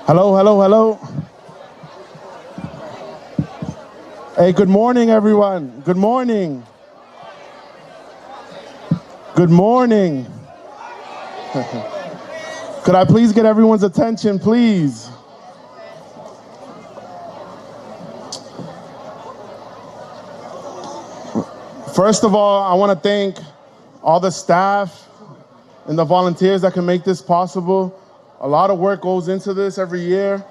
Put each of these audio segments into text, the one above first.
Hello, hello, hello. Hey, good morning, everyone. Good morning. Good morning. Could I please get everyone's attention, please? First of all, I want to thank all the staff and the volunteers that can make this possible. A lot of work goes into this every year,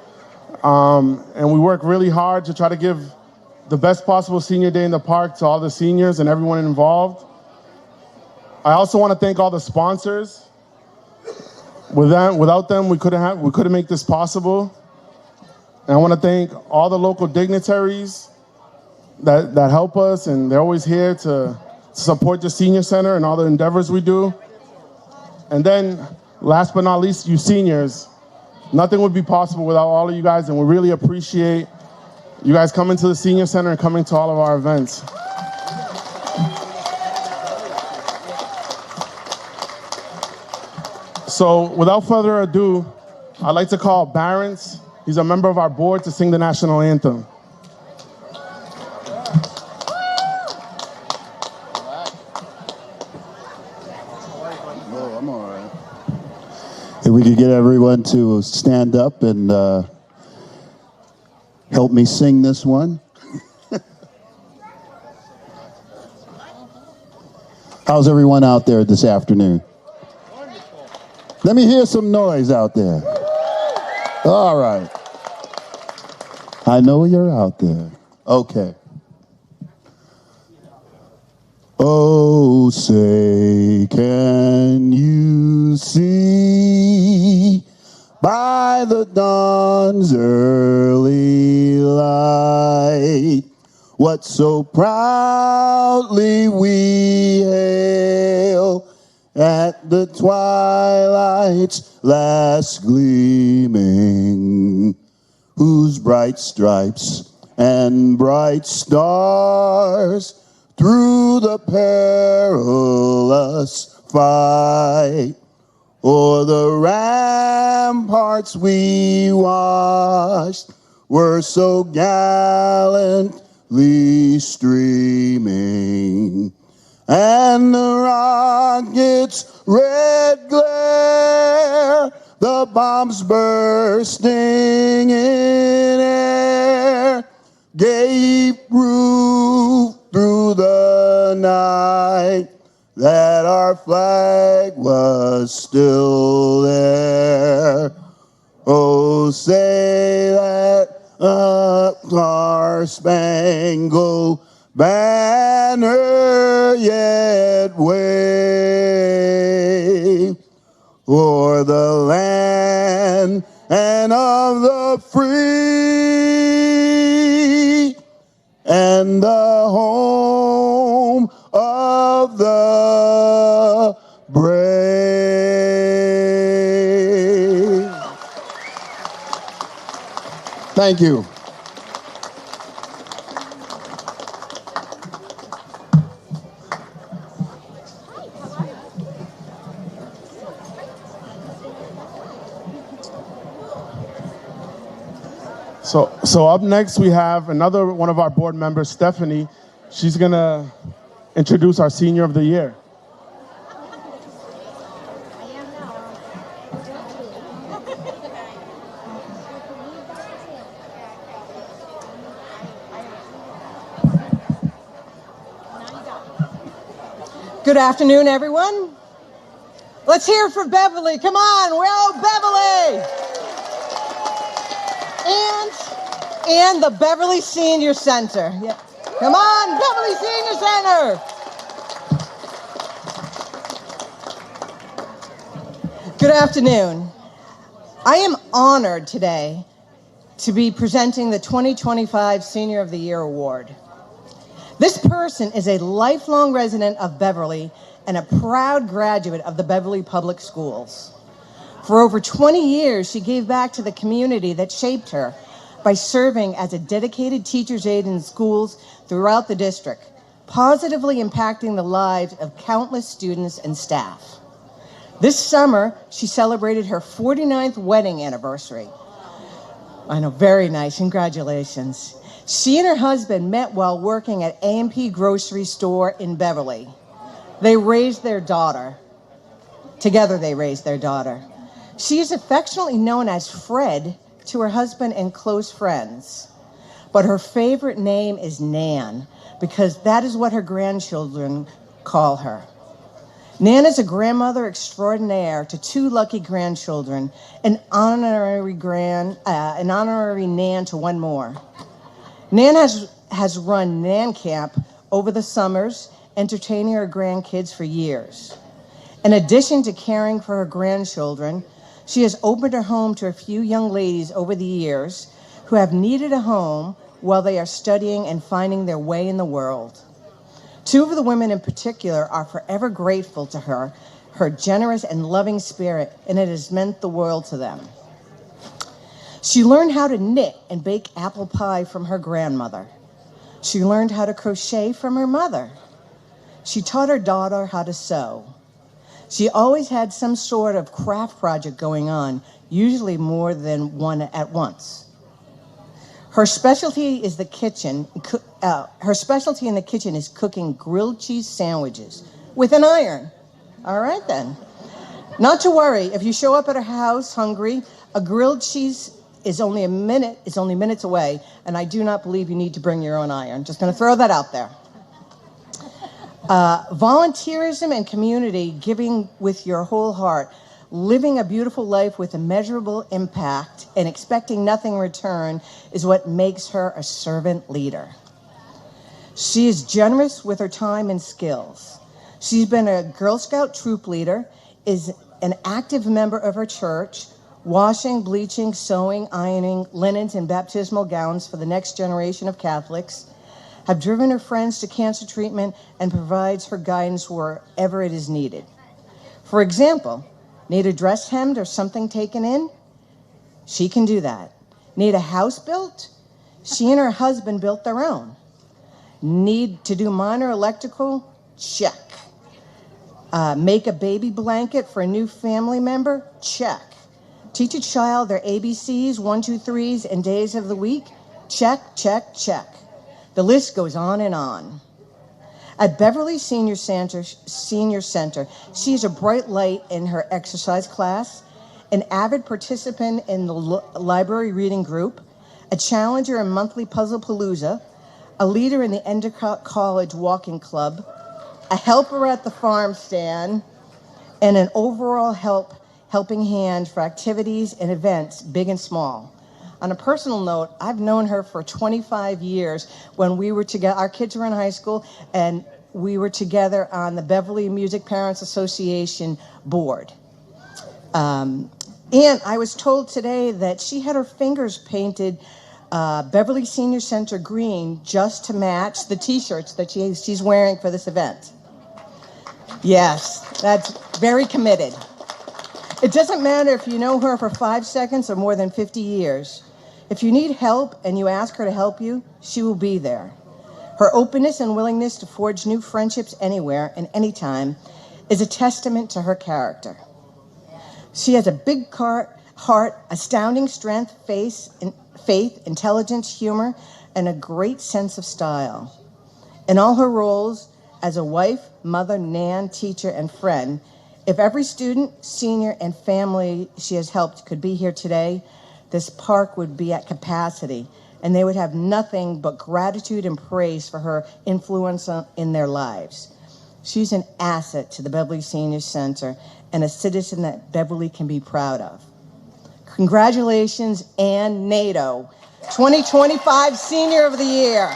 and we work really hard to try to give the best possible senior day in the park to all the seniors and everyone involved. I also want to thank all the sponsors. Without them, we couldn't make this possible. And I want to thank all the local dignitaries that help us, and they're always here to support the senior center and all the endeavors we do. And then, last but not least, you seniors. Nothing would be possible without all of you guys, and we really appreciate you guys coming to the senior center and coming to all of our events. So, without further ado, I'd like to call Barron's. He's a member of our board to sing the national anthem. If we could get everyone to stand up and help me sing this one. How's everyone out there this afternoon? Let me hear some noise out there. All right. I know you're out there. Okay. Oh, say, can you see by the dawn's early light what so proudly we hail at the twilight's last gleaming, whose bright stripes and bright stars through the perilous fight o'er the ramparts we watched were so gallantly streaming, and the rocket's red glare, the bombs bursting in air, gave proof through the night that our flag was still there. Oh, say that star-spangled banner yet wave o'er the land and of the free and the home of the brave. Thank you. So up next we have another one of our board members, Stephanie. She's gonna introduce our Senior of the Year. Good afternoon, everyone. Let's hear it for Beverly. Come on, we're all Beverly. And the Beverly Senior Center. Yeah. Come on, Beverly Senior Center. Good afternoon. I am honored today to be presenting the 2025 Senior of the Year Award. This person is a lifelong resident of Beverly and a proud graduate of the Beverly Public Schools. For over 20 years, she gave back to the community that shaped her by serving as a dedicated teacher's aide in schools throughout the district, positively impacting the lives of countless students and staff. This summer, she celebrated her 49th wedding anniversary. I know, very nice. Congratulations. She and her husband met while working at A&P Grocery Store in Beverly. They raised their daughter. Together they raised their daughter. She is affectionately known as Fred to her husband and close friends. But her favorite name is Nan, because that is what her grandchildren call her. Nan is a grandmother extraordinaire to 2 lucky grandchildren, an honorary Nan to 1 more. Nan has run Nan Camp over the summers, entertaining her grandkids for years. In addition to caring for her grandchildren, she has opened her home to a few young ladies over the years who have needed a home while they are studying and finding their way in the world. 2 of the women in particular are forever grateful to her generous and loving spirit, and it has meant the world to them. She learned how to knit and bake apple pie from her grandmother. She learned how to crochet from her mother. She taught her daughter how to sew. She always had some sort of craft project going on, usually more than one at once. Her specialty is the kitchen. Her specialty in the kitchen is cooking grilled cheese sandwiches with an iron. All right then. Not to worry, if you show up at her house hungry, a grilled cheese is only minutes away, and I do not believe you need to bring your own iron. Just going to throw that out there. Volunteerism and community, giving with your whole heart, living a beautiful life with immeasurable impact and expecting nothing in return is what makes her a servant leader. She is generous with her time and skills. She's been a Girl Scout troop leader, is an active member of her church, washing, bleaching, sewing, ironing linens and baptismal gowns for the next generation of Catholics, have driven her friends to cancer treatment, and provides her guidance wherever it is needed. For example, need a dress hemmed or something taken in? She can do that. Need a house built? She and her husband built their own. Need to do minor electrical? Check. Make a baby blanket for a new family member? Check. Teach a child their ABCs, 1, 2, 3s, and days of the week? Check, check, check. The list goes on and on. At Beverly Senior Center, she is a bright light in her exercise class, an avid participant in the library reading group, a challenger in monthly Puzzle Palooza, a leader in the Endicott College Walking Club, a helper at the farm stand, and an overall helping hand for activities and events, big and small. On a personal note, I've known her for 25 years when we were together. Our kids were in high school, and we were together on the Beverly Music Parents Association board. And I was told today that she had her fingers painted Beverly Senior Center green just to match the T-shirts that she's wearing for this event. Yes, that's very committed. It doesn't matter if you know her for 5 seconds or more than 50 years. If you need help and you ask her to help you, she will be there. Her openness and willingness to forge new friendships anywhere and anytime is a testament to her character. She has a big heart, astounding strength, faith, intelligence, humor, and a great sense of style. In all her roles as a wife, mother, nan, teacher, and friend, if every student, senior, and family she has helped could be here today, this park would be at capacity, and they would have nothing but gratitude and praise for her influence in their lives. She's an asset to the Beverly Senior Center and a citizen that Beverly can be proud of. Congratulations, Ann Nato, 2025 Senior of the Year.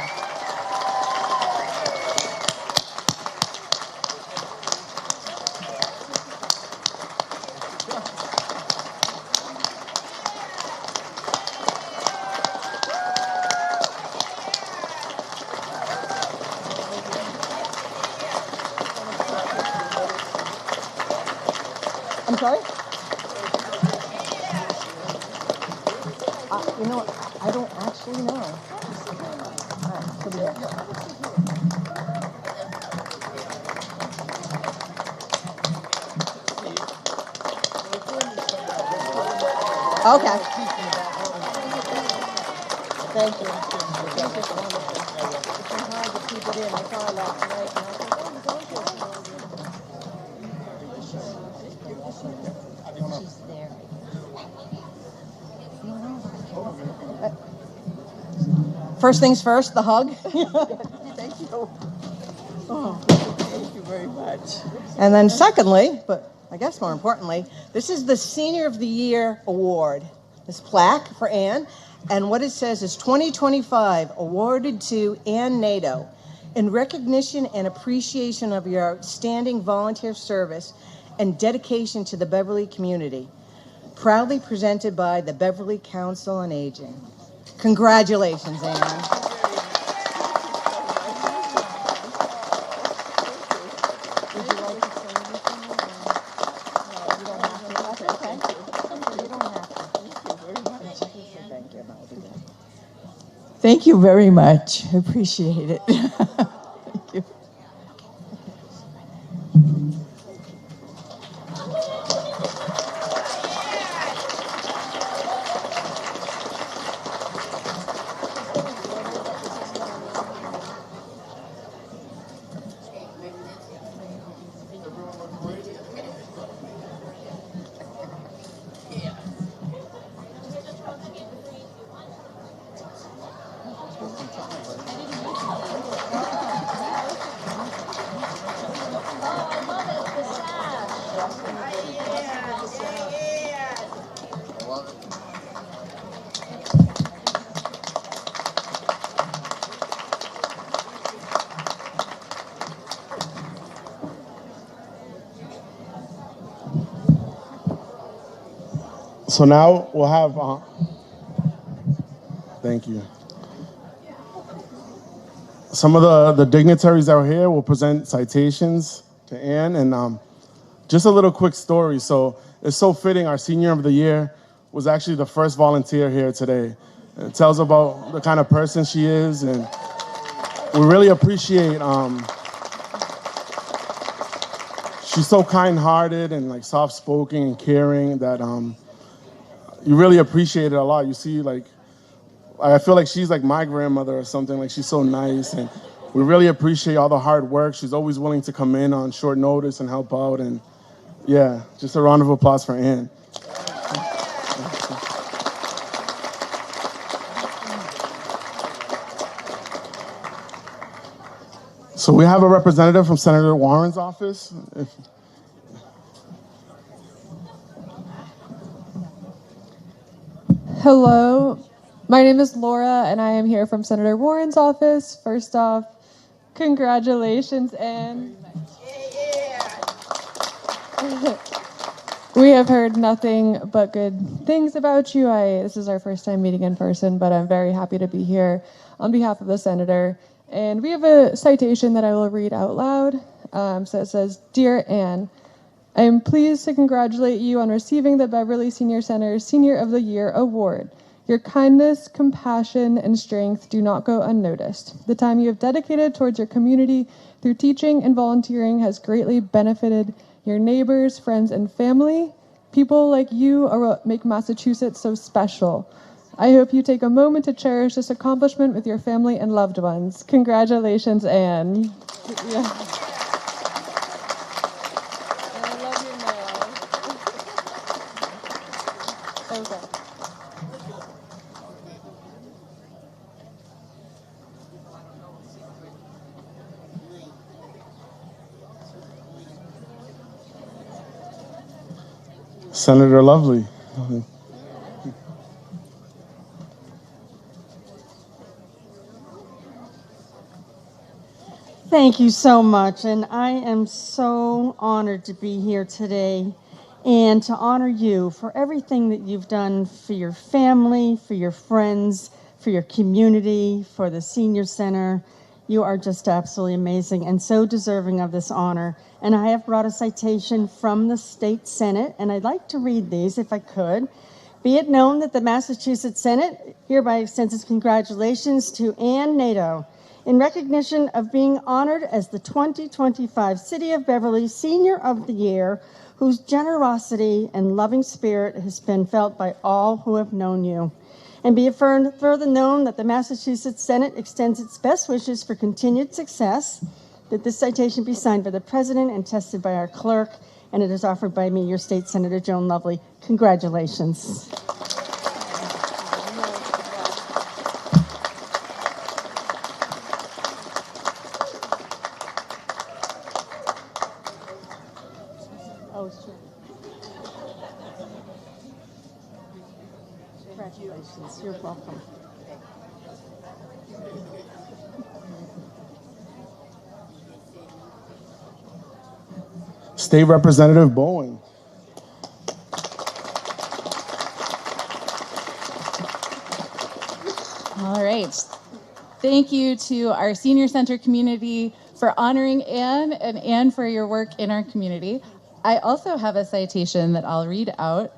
I'm sorry? You know what? I don't actually know. All right, put it here. Okay. Thank you. Thank you so much. It's been hard to keep it in. I saw it last night. And I was like, oh, she's there. First things first, the hug. Thank you. Oh, thank you very much. And then secondly, but I guess more importantly, this is the Senior of the Year Award. This plaque for Ann, and what it says is 2025 awarded to Ann Nato in recognition and appreciation of your outstanding volunteer service and dedication to the Beverly community. Proudly presented by the Beverly Council on Aging. Congratulations, Ann. Thank you very much. I appreciate it. Thank you. So now we'll have, thank you. Some of the dignitaries that are here will present citations to Ann, and just a little quick story. So it's so fitting, our Senior of the Year was actually the first volunteer here today. It tells about the kind of person she is, and we really appreciate, she's so kind-hearted and like soft-spoken and caring that you really appreciate it a lot. You see, like, I feel like she's like my grandmother or something. Like, she's so nice, and we really appreciate all the hard work. She's always willing to come in on short notice and help out, and yeah, just a round of applause for Ann. So we have a representative from Senator Warren's office. Hello, my name is Laura, and I am here from Senator Warren's office. First off, congratulations, Ann. We have heard nothing but good things about you. This is our first time meeting in person, but I'm very happy to be here on behalf of the Senator. And we have a citation that I will read out loud. So it says, "Dear Ann, I am pleased to congratulate you on receiving the Beverly Senior Center's Senior of the Year Award. Your kindness, compassion, and strength do not go unnoticed. The time you have dedicated towards your community through teaching and volunteering has greatly benefited your neighbors, friends, and family. People like you are what make Massachusetts so special. I hope you take a moment to cherish this accomplishment with your family and loved ones. Congratulations, Ann." Yeah. Senator Lovely. Thank you so much, and I am so honored to be here today and to honor you for everything that you've done for your family, for your friends, for your community, for the Senior Center. You are just absolutely amazing and so deserving of this honor. And I have brought a citation from the State Senate, and I'd like to read these if I could. Be it known that the Massachusetts Senate hereby extends its congratulations to Ann Nato in recognition of being honored as the 2025 City of Beverly Senior of the Year, whose generosity and loving spirit has been felt by all who have known you. And be it further known that the Massachusetts Senate extends its best wishes for continued success, that this citation be signed by the President and tested by our clerk, and it is offered by me, your State Senator Joan Lovely. Congratulations. Oh, sure. Congratulations. You're welcome. State Representative Bowen. All right. Thank you to our Senior Center community for honoring Anne, and Anne for your work in our community. I also have a citation that I'll read out.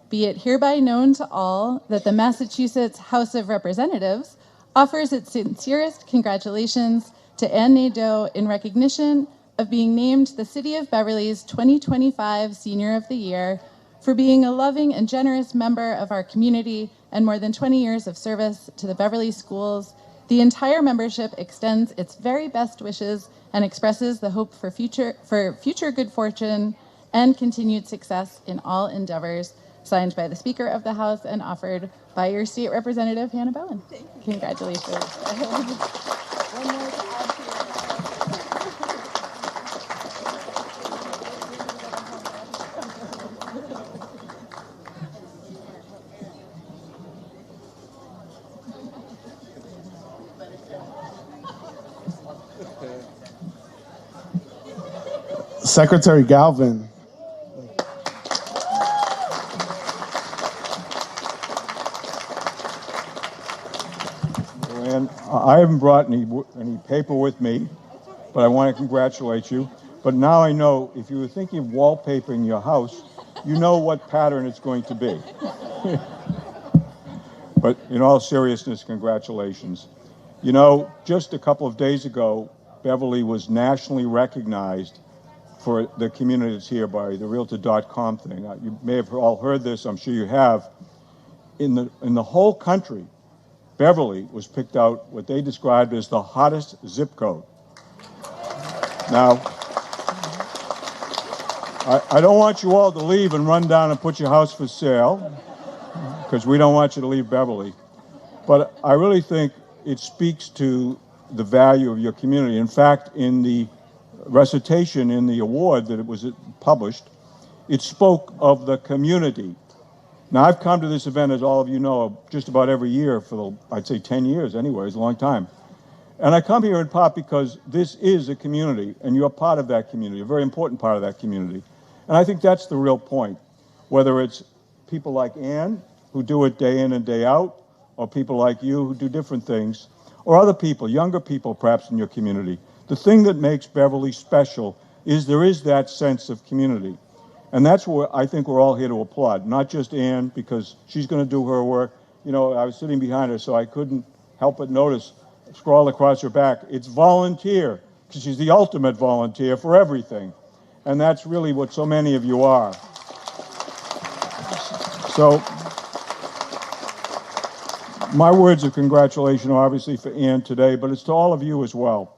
Be it hereby known to all that the Massachusetts House of Representatives offers its sincerest congratulations to Anne Nadeau in recognition of being named the City of Beverly's 2025 Senior of the Year for being a loving and generous member of our community and more than 20 years of service to the Beverly schools. The entire membership extends its very best wishes and expresses the hope for future good fortune and continued success in all endeavors. Signed by the Speaker of the House and offered by your State Representative, Hannah Bowen. Congratulations. Secretary Galvin. And I haven't brought any paper with me, but I want to congratulate you. But now I know if you were thinking of wallpapering your house, you know what pattern it's going to be. But in all seriousness, congratulations. You know, just a couple of days ago, Beverly was nationally recognized for the community that's here by the Realtor.com thing. You may have all heard this, I'm sure you have. In the whole country, Beverly was picked out what they described as the hottest zip code. Now, I don't want you all to leave and run down and put your house for sale, because we don't want you to leave Beverly. But I really think it speaks to the value of your community. In fact, in the recitation in the award that it was published, it spoke of the community. Now, I've come to this event, as all of you know, just about every year for, I'd say 10 years anyway, it's a long time. And I come here in part because this is a community, and you're part of that community, a very important part of that community. And I think that's the real point, whether it's people like Anne, who do it day in and day out, or people like you who do different things, or other people, younger people perhaps in your community. The thing that makes Beverly special is there is that sense of community. And that's where I think we're all here to applaud, not just Anne, because she's going to do her work. You know, I was sitting behind her, so I couldn't help but notice, scrawled across her back, it's volunteer, because she's the ultimate volunteer for everything. And that's really what so many of you are. So, my words of congratulation are obviously for Anne today, but it's to all of you as well,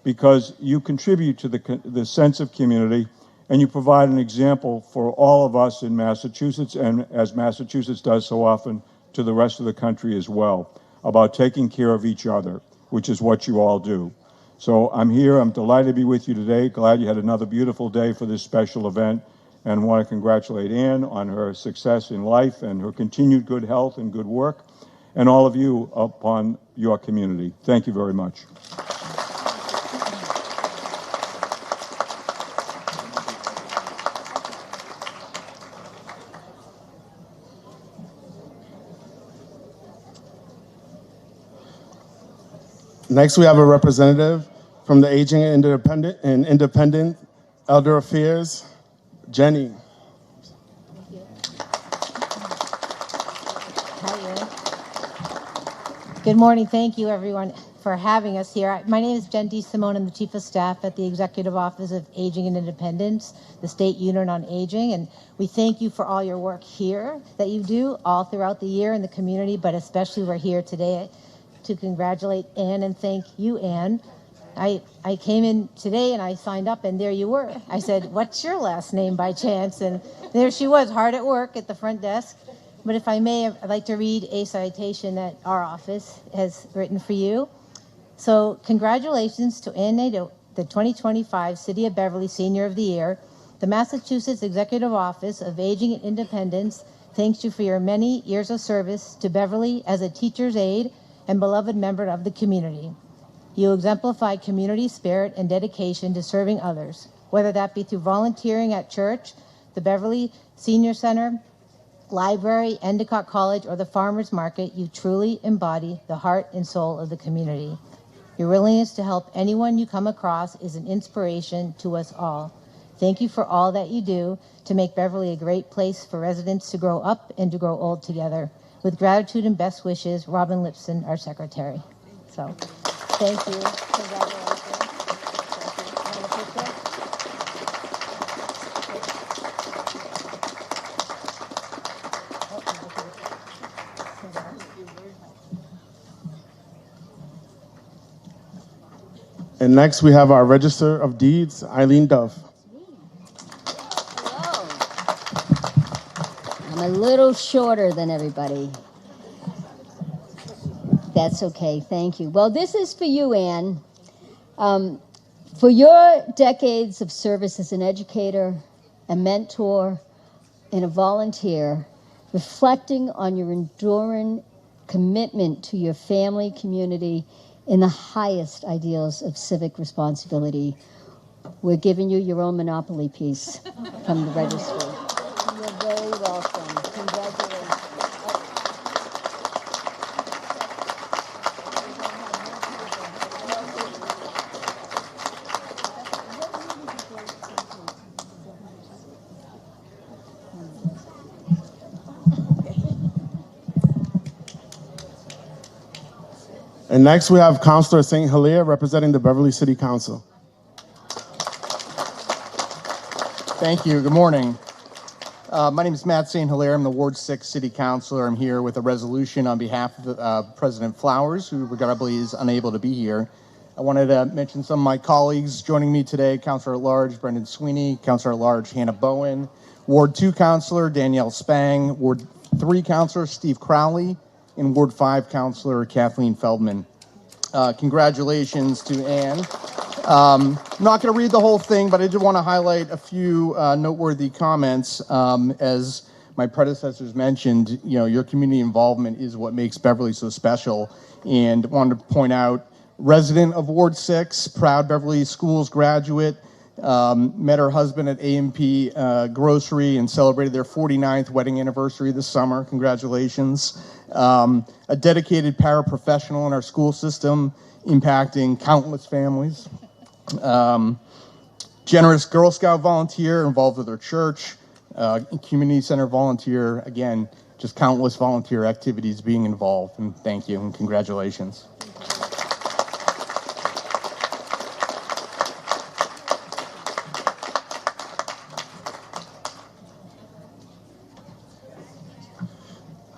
because you contribute to the sense of community, and you provide an example for all of us in Massachusetts, and as Massachusetts does so often, to the rest of the country as well, about taking care of each other, which is what you all do. So I'm here, I'm delighted to be with you today, glad you had another beautiful day for this special event, and want to congratulate Anne on her success in life and her continued good health and good work, and all of you upon your community. Thank you very much. Next, we have a representative from the Aging and Independent Elder Affairs, Jenny. Good morning. Thank you, everyone. for having us here. My name is Jen DeSimone. I'm the Chief of Staff at the Executive Office of Aging and Independence, the State Unit on Aging. And we thank you for all your work here that you do all throughout the year in the community, but especially we're here today to congratulate Ann and thank you, Ann. I came in today and I signed up and there you were. I said, what's your last name by chance? And there she was, hard at work at the front desk. But if I may, I'd like to read a citation that our office has written for you. So congratulations to Ann Nadeau, the 2025 City of Beverly Senior of the Year. The Massachusetts Executive Office of Aging and Independence thanks you for your many years of service to Beverly as a teacher's aide and beloved member of the community. You exemplify community spirit and dedication to serving others, whether that be through volunteering at church, the Beverly Senior Center, library, Endicott College, or the farmers market. You truly embody the heart and soul of the community. Your willingness to help anyone you come across is an inspiration to us all. Thank you for all that you do to make Beverly a great place for residents to grow up and to grow old together. With gratitude and best wishes, Robin Lipson, our secretary. So, thank you. Congratulations. And next we have our Register of Deeds, Eileen Duff. Hello. I'm a little shorter than everybody. That's okay, thank you. Well, this is for you, Ann. For your decades of service as an educator, a mentor, and a volunteer, reflecting on your enduring commitment to your family, community, and the highest ideals of civic responsibility, we're giving you your own Monopoly piece from the registry. You're very welcome. Congratulations. And next we have Councilor St. Hilaire representing the Beverly City Council. Thank you. Good morning. My name is Matt St. Hilaire. I'm the Ward 6 City Councilor. I'm here with a resolution on behalf of President Flowers, who regrettably is unable to be here. I wanted to mention some of my colleagues joining me today: Councilor at Large Brendan Sweeney, Councilor at Large Hannah Bowen, Ward 2 Councilor Danielle Spang, Ward 3 Councilor Steve Crowley, and Ward 5 Councilor Kathleen Feldman. Congratulations to Ann. I'm not going to read the whole thing, but I did want to highlight a few noteworthy comments. As my predecessors mentioned, your community involvement is what makes Beverly so special. And wanted to point out, resident of Ward 6, proud Beverly Schools graduate, met her husband at A&P Grocery and celebrated their 49th wedding anniversary this summer. Congratulations. A dedicated paraprofessional in our school system, impacting countless families. Generous Girl Scout volunteer involved with her church. Community center volunteer. Again, just countless volunteer activities being involved. And thank you and congratulations.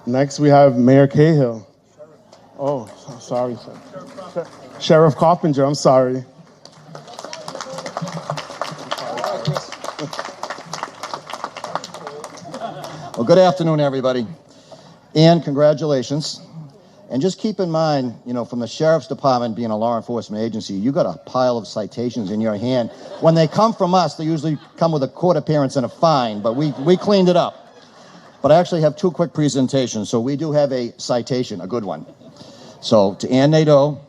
Next, we have Mayor Cahill. Oh, sorry, sir. Sheriff Coppinger, I'm sorry. Well, good afternoon, everybody. Ann, congratulations. And just keep in mind, from the Sheriff's Department being a law enforcement agency, you got a pile of citations in your hand. When they come from us, they usually come with a court appearance and a fine, but we cleaned it up. But I actually have two quick presentations. So we do have a citation, a good one. So to Ann Nadeau,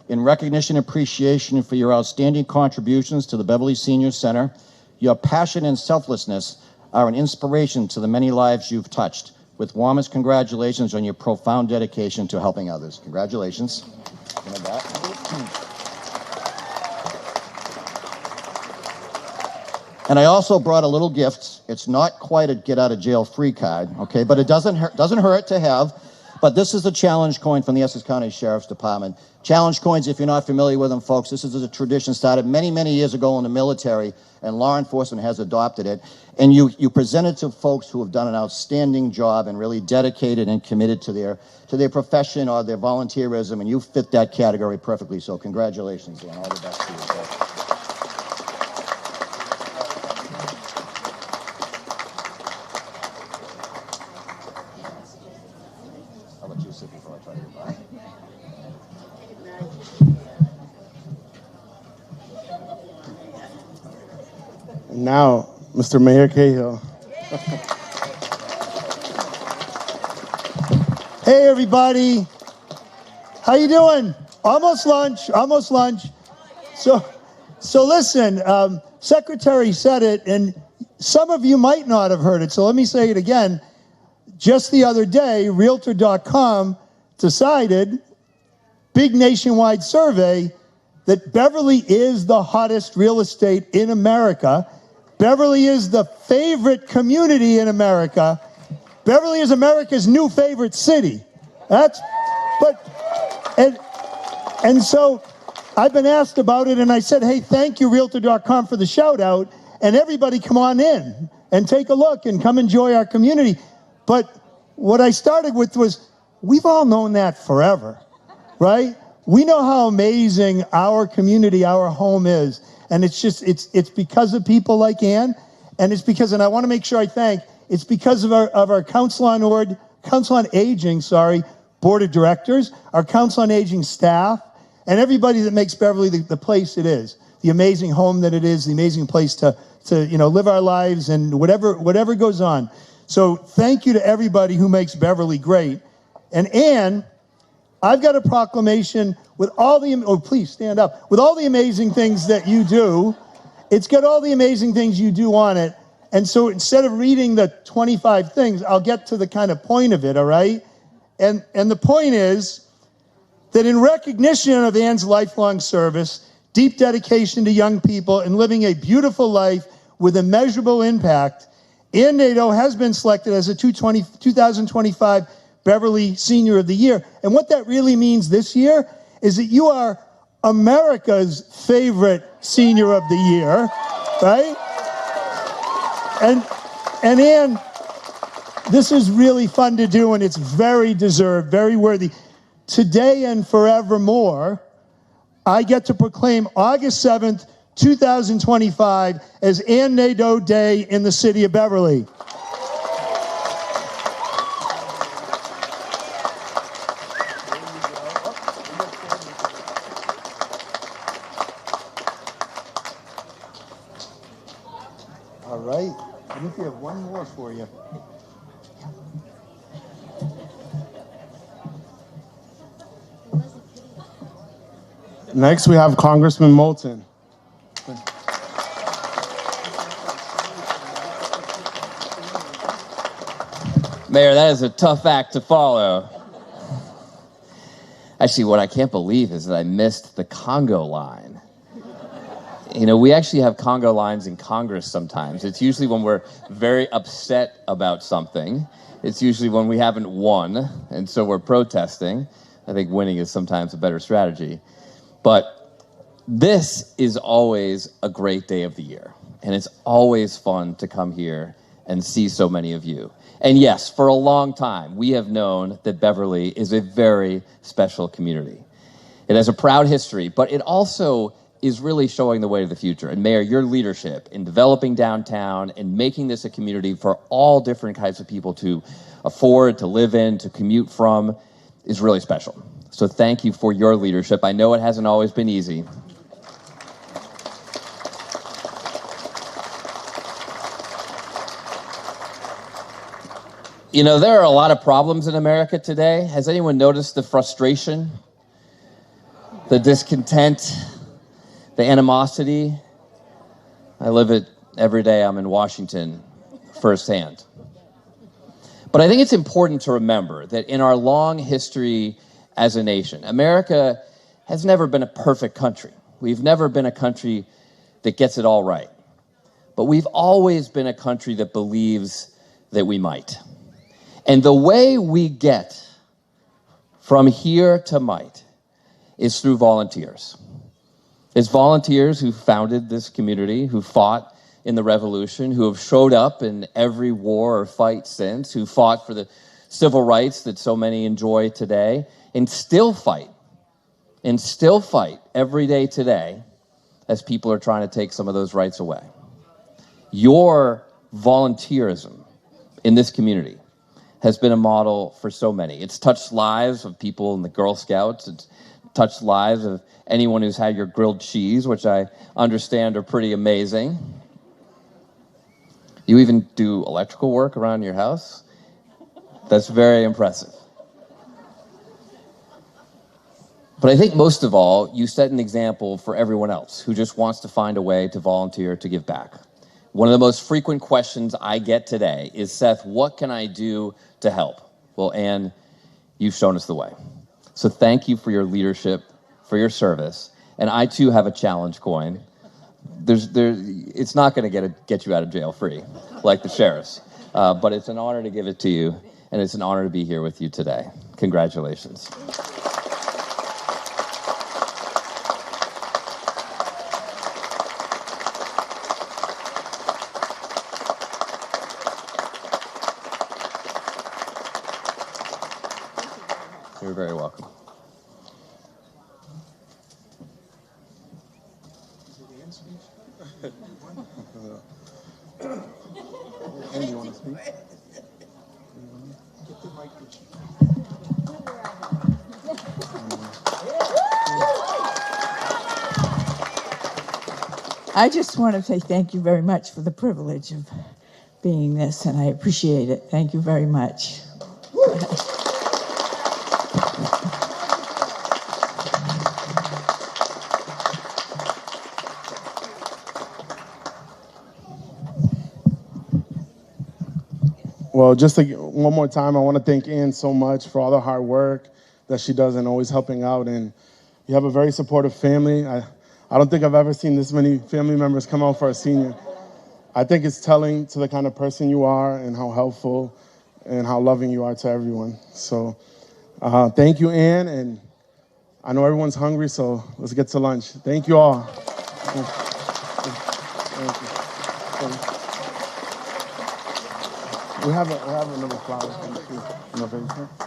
in recognition and appreciation for your outstanding contributions to the Beverly Senior Center, your passion and selflessness are an inspiration to the many lives you've touched. With warmest congratulations on your profound dedication to helping others. Congratulations. And I also brought a little gift. It's not quite a get-out-of-jail-free card, okay? But it doesn't hurt to have. But this is the challenge coin from the Essex County Sheriff's Department. Challenge coins, if you're not familiar with them, folks, this is a tradition started many, many years ago in the military, and law enforcement has adopted it. And you present it to folks who have done an outstanding job and really dedicated and committed to their profession or their volunteerism, and you fit that category perfectly. So congratulations, and all the best to you. Folks. I'll let you sit before I try to get by. And now, Mr. Mayor Cahill. Hey, everybody. How you doing? Almost lunch, almost lunch. So listen, Secretary said it, and some of you might not have heard it, so let me say it again. Just the other day, Realtor.com decided, big nationwide survey, that Beverly is the hottest real estate in America. Beverly is the favorite community in America. Beverly is America's new favorite city. And so I've been asked about it, and I said, hey, thank you, Realtor.com, for the shout out, and everybody come on in and take a look and come enjoy our community. But what I started with was, we've all known that forever, right? We know how amazing our community, our home is. And it's just, it's because of people like Ann, and it's because, and I want to make sure I thank, it's because of our Council on Aging, Board of Directors, our Council on Aging staff, and everybody that makes Beverly the place it is, the amazing home that it is, the amazing place to live our lives and whatever goes on. So thank you to everybody who makes Beverly great. And Ann, I've got a proclamation with all the, please stand up, with all the amazing things that you do. It's got all the amazing things you do on it. And so instead of reading the 25 things, I'll get to the kind of point of it, all right? And the point is that in recognition of Ann's lifelong service, deep dedication to young people, and living a beautiful life with immeasurable impact, Ann Nadeau has been selected as a 2025 Beverly Senior of the Year. And what that really means this year is that you are America's favorite Senior of the Year, right? And Ann, this is really fun to do, and it's very deserved, very worthy. Today and forevermore, I get to proclaim August 7th, 2025 as Ann Nadeau Day in the city of Beverly. All right, I think we have one more for you. Next, we have Congressman Moulton. Mayor, that is a tough act to follow. Actually, what I can't believe is that I missed the Congo line. We actually have Congo lines in Congress sometimes. It's usually when we're very upset about something. It's usually when we haven't won, and so we're protesting. I think winning is sometimes a better strategy. But this is always a great day of the year, and it's always fun to come here and see so many of you. And yes, for a long time, we have known that Beverly is a very special community. It has a proud history, but it also is really showing the way to the future. And Mayor, your leadership in developing downtown and making this a community for all different types of people to afford, to live in, to commute from is really special. So thank you for your leadership. I know it hasn't always been easy. There are a lot of problems in America today. Has anyone noticed the frustration, the discontent, the animosity? I live it every day. I'm in Washington firsthand. But I think it's important to remember that in our long history as a nation, America has never been a perfect country. We've never been a country that gets it all right. But we've always been a country that believes that we might. And the way we get from here to might is through volunteers. It's volunteers who founded this community, who fought in the revolution, who have showed up in every war or fight since, who fought for the civil rights that so many enjoy today, and still fight every day today as people are trying to take some of those rights away. Your volunteerism in this community has been a model for so many. It's touched lives of people in the Girl Scouts. It's touched lives of anyone who's had your grilled cheese, which I understand are pretty amazing. You even do electrical work around your house? That's very impressive. But I think most of all, you set an example for everyone else who just wants to find a way to volunteer to give back. One of the most frequent questions I get today is, Seth, what can I do to help? Well, Ann, you've shown us the way. So thank you for your leadership, for your service. And I too have a challenge coin. It's not going to get you out of jail free, like the sheriff's. But it's an honor to give it to you, and it's an honor to be here with you today. Congratulations. You're very welcome. Andy, you want to speak? I just want to say thank you very much for the privilege of being this, and I appreciate it. Thank you very much. Well, just one more time, I want to thank Ann so much for all the hard work that she does and always helping out. And you have a very supportive family. I don't think I've ever seen this many family members come out for a senior. I think it's telling to the kind of person you are and how helpful and how loving you are to everyone. So thank you, Ann. And I know everyone's hungry, so let's get to lunch. Thank you all. Thank you. We have another flower in the basement.